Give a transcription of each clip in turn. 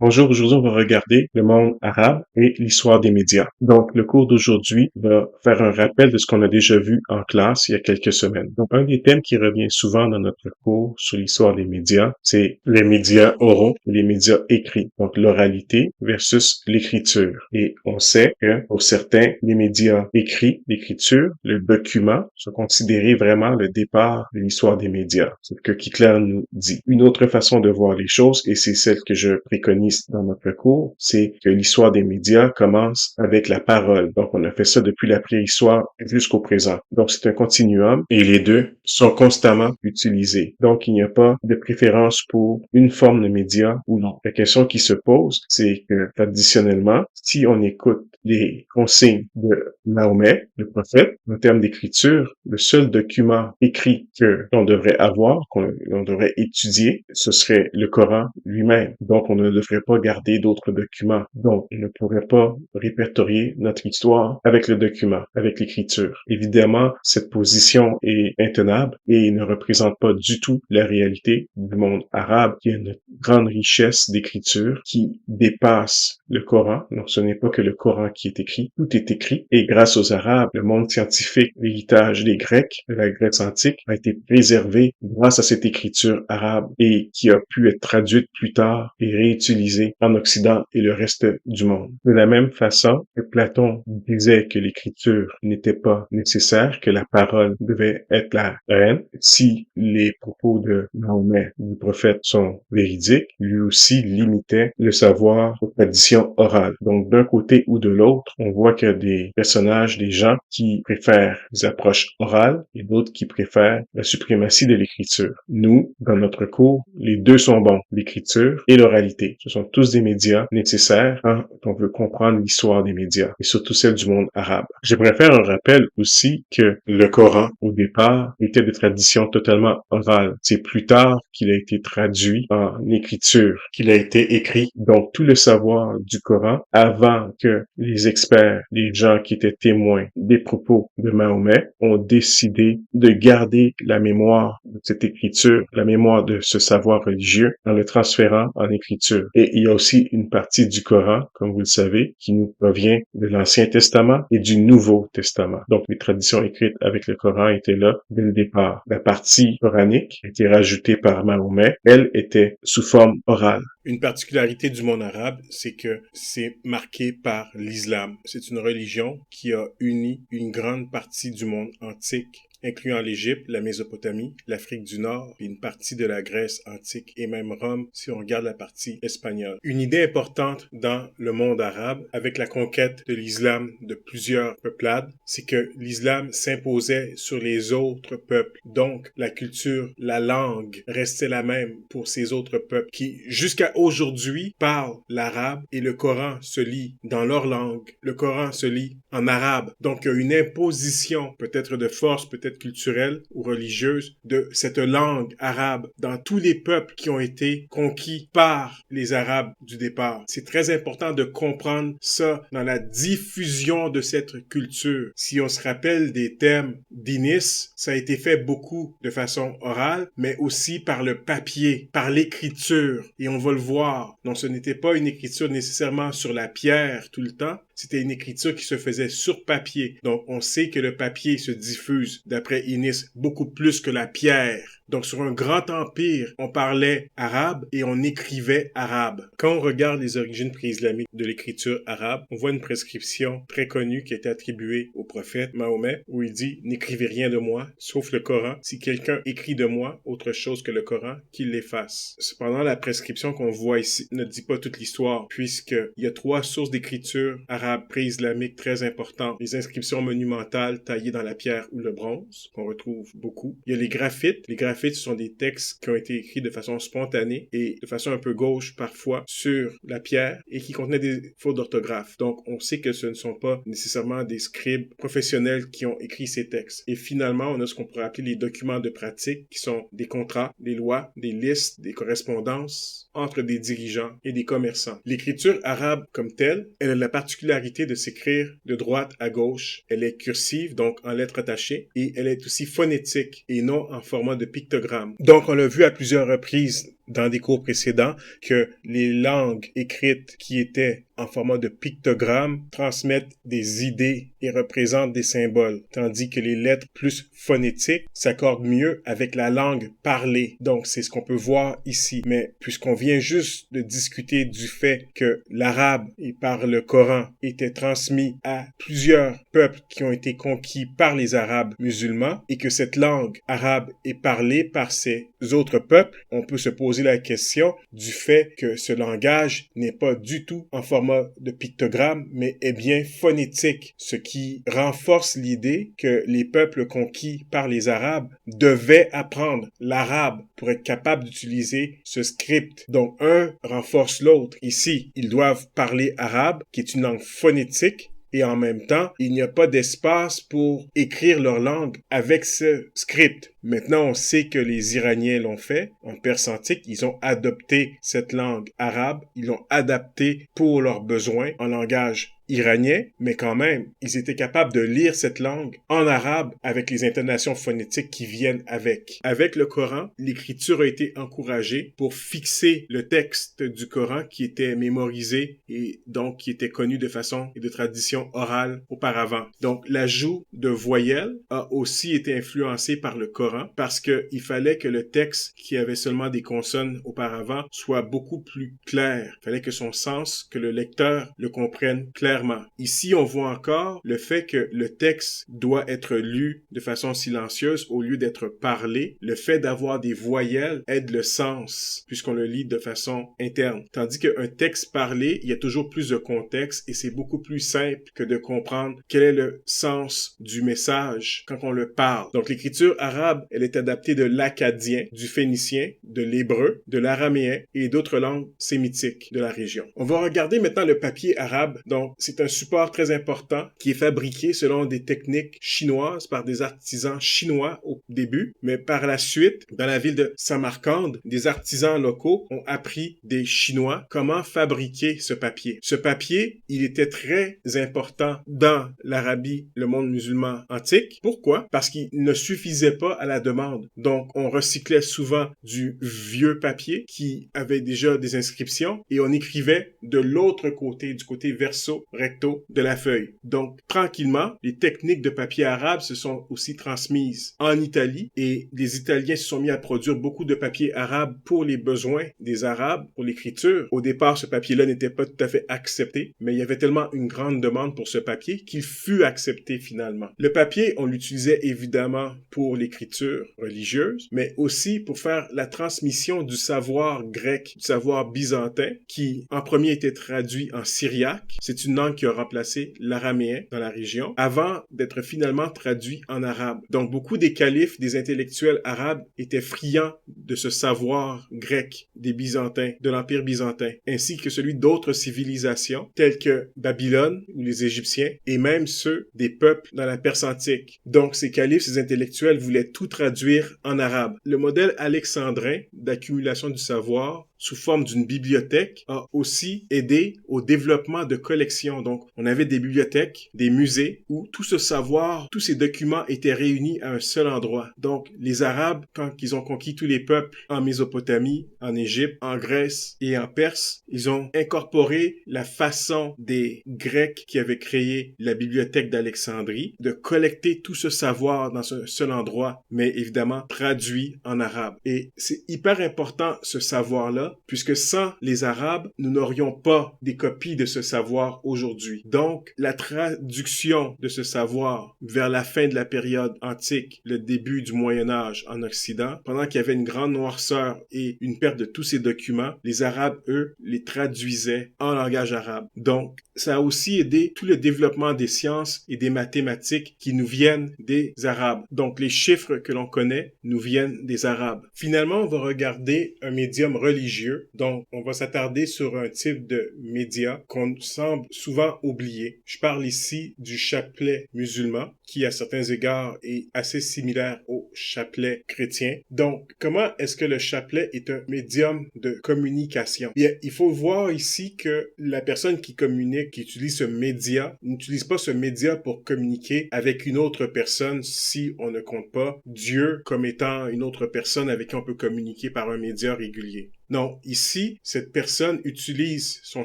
Bonjour, aujourd'hui on va regarder le monde arabe et l'histoire des médias. Donc le cours d'aujourd'hui va faire un rappel de ce qu'on a déjà vu en classe il y a quelques semaines. Donc un des thèmes qui revient souvent dans notre cours sur l'histoire des médias, c'est les médias oraux et les médias écrits. Donc l'oralité versus l'écriture. Et on sait que pour certains, les médias écrits, l'écriture, le document, sont considérés vraiment le départ de l'histoire des médias. C'est ce que Kittler nous dit. Une autre façon de voir les choses, et c'est celle que je préconise dans notre cours, c'est que l'histoire des médias commence avec la parole. Donc, on a fait ça depuis la préhistoire jusqu'au présent. Donc, c'est un continuum et les deux sont constamment utilisés. Donc, il n'y a pas de préférence pour une forme de média ou non. La question qui se pose, c'est que traditionnellement, si on écoute les consignes de Mahomet, le prophète, en termes d'écriture, le seul document écrit que l'on devrait avoir, qu'on devrait étudier, ce serait le Coran lui-même. Donc, on ne devrait pas garder d'autres documents. Donc, on ne pourrait pas répertorier notre histoire avec le document, avec l'écriture. Évidemment, cette position est intenable et ne représente pas du tout la réalité du monde arabe, qui a une grande richesse d'écriture qui dépasse le Coran. Donc, ce n'est pas que le Coran qui est écrit, tout est écrit. Et grâce aux Arabes, le monde scientifique, l'héritage des Grecs, de la Grèce antique, a été préservé grâce à cette écriture arabe et qui a pu être traduite plus tard et réutilisée en Occident et le reste du monde. De la même façon que Platon disait que l'écriture n'était pas nécessaire, que la parole devait être la reine, si les propos de Mahomet, du prophète, sont véridiques, lui aussi limitait le savoir aux traditions orales. Donc, d'un côté ou de l'autre, on voit qu'il y a des personnages, des gens qui préfèrent les approches orales et d'autres qui préfèrent la suprématie de l'écriture. Nous, dans notre cours, les deux sont bons, l'écriture et l'oralité. Ce sont tous des médias nécessaires quand on veut comprendre l'histoire des médias, et surtout celle du monde arabe. J'aimerais faire un rappel aussi que le Coran, au départ, était de tradition totalement orale. C'est plus tard qu'il a été traduit en écriture, qu'il a été écrit. Donc, tout le savoir du Coran, avant que les experts, les gens qui étaient témoins des propos de Mahomet, ont décidé de garder la mémoire de cette écriture, la mémoire de ce savoir religieux, en le transférant en écriture. Et il y a aussi une partie du Coran, comme vous le savez, qui nous provient de l'Ancien Testament et du Nouveau Testament. Donc, les traditions écrites avec le Coran étaient là dès le départ. La partie coranique a été rajoutée par Mahomet. Elle était sous forme orale. Une particularité du monde arabe, c'est que c'est marqué par l'islam. C'est une religion qui a uni une grande partie du monde antique, incluant l'Égypte, la Mésopotamie, l'Afrique du Nord et une partie de la Grèce antique et même Rome si on regarde la partie espagnole. Une idée importante dans le monde arabe avec la conquête de l'islam de plusieurs peuplades, c'est que l'islam s'imposait sur les autres peuples. Donc, la culture, la langue restait la même pour ces autres peuples qui, jusqu'à aujourd'hui, parlent l'arabe et le Coran se lit dans leur langue. Le Coran se lit en arabe. Donc, il y a une imposition, peut-être de force, peut-être culturelle ou religieuse, de cette langue arabe dans tous les peuples qui ont été conquis par les Arabes du départ. C'est très important de comprendre ça dans la diffusion de cette culture. Si on se rappelle des termes d'Inis, ça a été fait beaucoup de façon orale, mais aussi par le papier, par l'écriture. Et on va le voir. Donc, ce n'était pas une écriture nécessairement sur la pierre tout le temps. C'était une écriture qui se faisait sur papier. Donc, on sait que le papier se diffuse, d'après Inis, beaucoup plus que la pierre. Donc, sur un grand empire, on parlait arabe et on écrivait arabe. Quand on regarde les origines pré-islamiques de l'écriture arabe, on voit une prescription très connue qui a été attribuée au prophète Mahomet, où il dit « N'écrivez rien de moi, sauf le Coran. Si quelqu'un écrit de moi autre chose que le Coran, qu'il l'efface. » Cependant, la prescription qu'on voit ici ne dit pas toute l'histoire, puisqu'il y a 3 sources d'écriture arabe pré-islamique très importantes. Les inscriptions monumentales taillées dans la pierre ou le bronze, qu'on retrouve beaucoup. Il y a les graphites. Les graphites, ce sont des textes qui ont été écrits de façon spontanée et de façon un peu gauche parfois sur la pierre et qui contenaient des fautes d'orthographe. Donc, on sait que ce ne sont pas nécessairement des scribes professionnels qui ont écrit ces textes. Et finalement, on a ce qu'on pourrait appeler les documents de pratique qui sont des contrats, des lois, des listes, des correspondances entre des dirigeants et des commerçants. L'écriture arabe comme telle, elle a la particularité de s'écrire de droite à gauche. Elle est cursive, donc en lettres attachées, et elle est aussi phonétique et non en format de pictogramme. Donc, on l'a vu à plusieurs reprises dans des cours précédents que les langues écrites qui étaient en format de pictogrammes transmettent des idées et représentent des symboles, tandis que les lettres plus phonétiques s'accordent mieux avec la langue parlée. Donc, c'est ce qu'on peut voir ici. Mais puisqu'on vient juste de discuter du fait que l'arabe, et par le Coran, était transmis à plusieurs peuples qui ont été conquis par les Arabes musulmans, et que cette langue arabe est parlée par ces autres peuples, on peut se poser la question du fait que ce langage n'est pas du tout en format de pictogramme, mais est bien phonétique, ce qui renforce l'idée que les peuples conquis par les Arabes devaient apprendre l'arabe pour être capables d'utiliser ce script. Donc, un renforce l'autre. Ici, ils doivent parler arabe, qui est une langue phonétique, et en même temps, il n'y a pas d'espace pour écrire leur langue avec ce script. Maintenant, on sait que les Iraniens l'ont fait. En Perse antique, ils ont adopté cette langue arabe. Ils l'ont adaptée pour leurs besoins en langage iranien, mais quand même, ils étaient capables de lire cette langue en arabe avec les intonations phonétiques qui viennent avec. Avec le Coran, l'écriture a été encouragée pour fixer le texte du Coran qui était mémorisé et donc qui était connu de façon et de tradition orale auparavant. Donc, l'ajout de voyelles a aussi été influencé par le Coran parce qu'il fallait que le texte qui avait seulement des consonnes auparavant soit beaucoup plus clair. Il fallait que son sens, que le lecteur le comprenne clairement. Ici, on voit encore le fait que le texte doit être lu de façon silencieuse au lieu d'être parlé. Le fait d'avoir des voyelles aide le sens puisqu'on le lit de façon interne. Tandis qu'un texte parlé, il y a toujours plus de contexte et c'est beaucoup plus simple que de comprendre quel est le sens du message quand on le parle. Donc, l'écriture arabe, elle est adaptée de l'akkadien, du phénicien, de l'hébreu, de l'araméen et d'autres langues sémitiques de la région. On va regarder maintenant le papier arabe. Donc, c'est un support très important qui est fabriqué selon des techniques chinoises par des artisans chinois au début, mais par la suite, dans la ville de Samarcande, des artisans locaux ont appris des Chinois comment fabriquer ce papier. Ce papier, il était très important dans l'Arabie, le monde musulman antique. Pourquoi? Parce qu'il ne suffisait pas à la demande. Donc, on recyclait souvent du vieux papier qui avait déjà des inscriptions et on écrivait de l'autre côté, du côté verso recto de la feuille. Donc, tranquillement, les techniques de papier arabe se sont aussi transmises en Italie et les Italiens se sont mis à produire beaucoup de papier arabe pour les besoins des Arabes, pour l'écriture. Au départ, ce papier-là n'était pas tout à fait accepté, mais il y avait tellement une grande demande pour ce papier qu'il fut accepté finalement. Le papier, on l'utilisait évidemment pour l'écriture religieuse, mais aussi pour faire la transmission du savoir grec, du savoir byzantin, qui en premier était traduit en syriaque. C'est une langue qui a remplacé l'araméen dans la région, avant d'être finalement traduit en arabe. Donc, beaucoup des califes, des intellectuels arabes étaient friands de ce savoir grec des Byzantins, de l'Empire byzantin, ainsi que celui d'autres civilisations, telles que Babylone ou les Égyptiens, et même ceux des peuples dans la Perse antique. Donc, ces califes, ces intellectuels voulaient tout traduire en arabe. Le modèle alexandrin d'accumulation du savoir sous forme d'une bibliothèque a aussi aidé au développement de collections. Donc, on avait des bibliothèques, des musées où tout ce savoir, tous ces documents étaient réunis à un seul endroit. Donc, les Arabes, quand ils ont conquis tous les peuples en Mésopotamie, en Égypte, en Grèce et en Perse, ils ont incorporé la façon des Grecs qui avaient créé la bibliothèque d'Alexandrie de collecter tout ce savoir dans un seul endroit, mais évidemment traduit en arabe. Et c'est hyper important ce savoir-là, puisque sans les Arabes, nous n'aurions pas des copies de ce savoir aujourd'hui. Donc, la traduction de ce savoir vers la fin de la période antique, le début du Moyen Âge en Occident, pendant qu'il y avait une grande noirceur et une perte de tous ces documents, les Arabes, eux, les traduisaient en langage arabe. Donc, ça a aussi aidé tout le développement des sciences et des mathématiques qui nous viennent des Arabes. Donc, les chiffres que l'on connaît nous viennent des Arabes. Finalement, on va regarder un médium religieux. Donc, on va s'attarder sur un type de média qu'on semble souvent oublier. Je parle ici du chapelet musulman, qui à certains égards est assez similaire au chapelet chrétien. Donc, comment est-ce que le chapelet est un médium de communication? Bien, il faut voir ici que la personne qui communique, qui utilise ce média, n'utilise pas ce média pour communiquer avec une autre personne si on ne compte pas Dieu comme étant une autre personne avec qui on peut communiquer par un média régulier. Non, ici, cette personne utilise son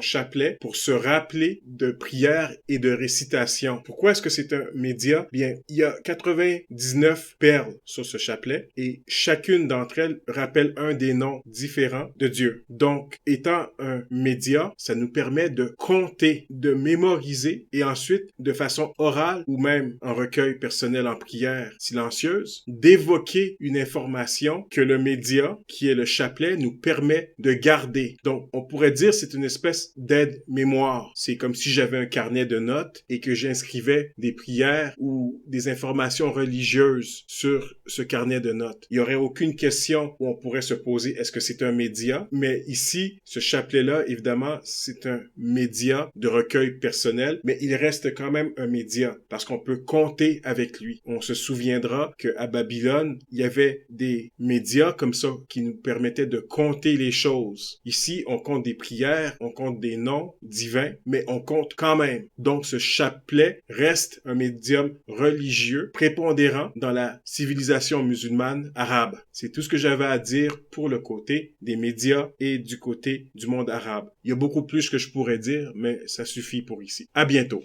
chapelet pour se rappeler de prières et de récitations. Pourquoi est-ce que c'est un média? Bien, il y a 99 perles sur ce chapelet et chacune d'entre elles rappelle un des noms différents de Dieu. Donc, étant un média, ça nous permet de compter, de mémoriser et ensuite, de façon orale ou même en recueil personnel en prière silencieuse, d'évoquer une information que le média, qui est le chapelet, nous permet de garder. Donc, on pourrait dire c'est une espèce d'aide-mémoire. C'est comme si j'avais un carnet de notes et que j'inscrivais des prières ou des informations religieuses sur ce carnet de notes. Il n'y aurait aucune question où on pourrait se poser est-ce que c'est un média? Mais ici, ce chapelet-là, évidemment, c'est un média de recueil personnel, mais il reste quand même un média parce qu'on peut compter avec lui. On se souviendra qu'à Babylone, il y avait des médias comme ça qui nous permettaient de compter les choses. Ici, on compte des prières, on compte des noms divins, mais on compte quand même. Donc, ce chapelet reste un médium religieux prépondérant dans la civilisation musulmane arabe. C'est tout ce que j'avais à dire pour le côté des médias et du côté du monde arabe. Il y a beaucoup plus que je pourrais dire, mais ça suffit pour ici. À bientôt.